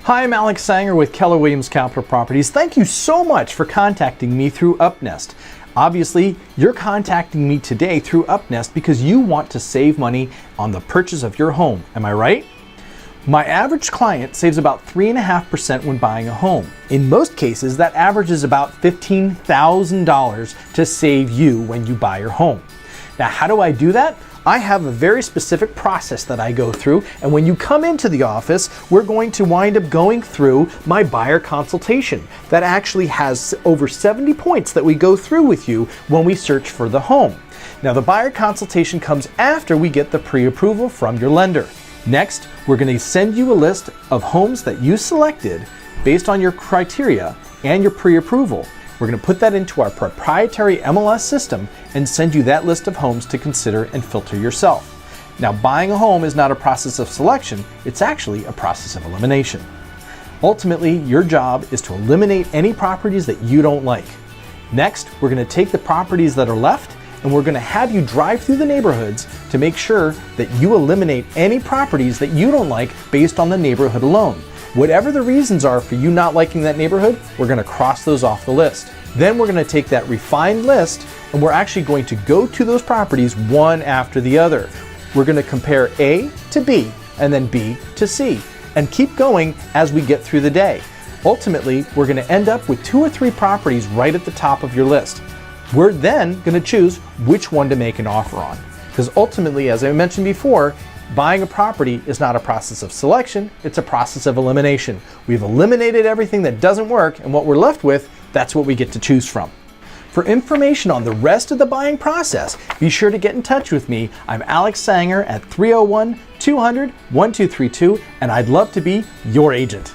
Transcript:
Hi, I'm Alex Saenger with Keller Williams Capital Properties. Thank you so much for contacting me through UpNest. Obviously, you're contacting me today through UpNest because you want to save money on the purchase of your home. Am I right? My average client saves about 3.5% when buying a home. In most cases, that averages about $15,000 to save you when you buy your home. Now, how do I do that? I have a very specific process that I go through, and when you come into the office, we're going to wind up going through my buyer consultation that actually has over 70 points that we go through with you when we search for the home. Now, the buyer consultation comes after we get the pre-approval from your lender. Next, we're going to send you a list of homes that you selected based on your criteria and your pre-approval. We're going to put that into our proprietary MLS system and send you that list of homes to consider and filter yourself. Now, buying a home is not a process of selection, it's actually a process of elimination. Ultimately, your job is to eliminate any properties that you don't like. Next, we're going to take the properties that are left and we're going to have you drive through the neighborhoods to make sure that you eliminate any properties that you don't like based on the neighborhood alone. Whatever the reasons are for you not liking that neighborhood, we're going to cross those off the list. Then we're going to take that refined list and we're actually going to go to those properties one after the other. We're going to compare A to B and then B to C and keep going as we get through the day. Ultimately, we're going to end up with 2 or 3 properties right at the top of your list. We're then going to choose which one to make an offer on. Because ultimately, as I mentioned before, buying a property is not a process of selection, it's a process of elimination. We've eliminated everything that doesn't work, and what we're left with, that's what we get to choose from. For information on the rest of the buying process, be sure to get in touch with me. I'm Alex Saenger at 301-200-1232, and I'd love to be your agent.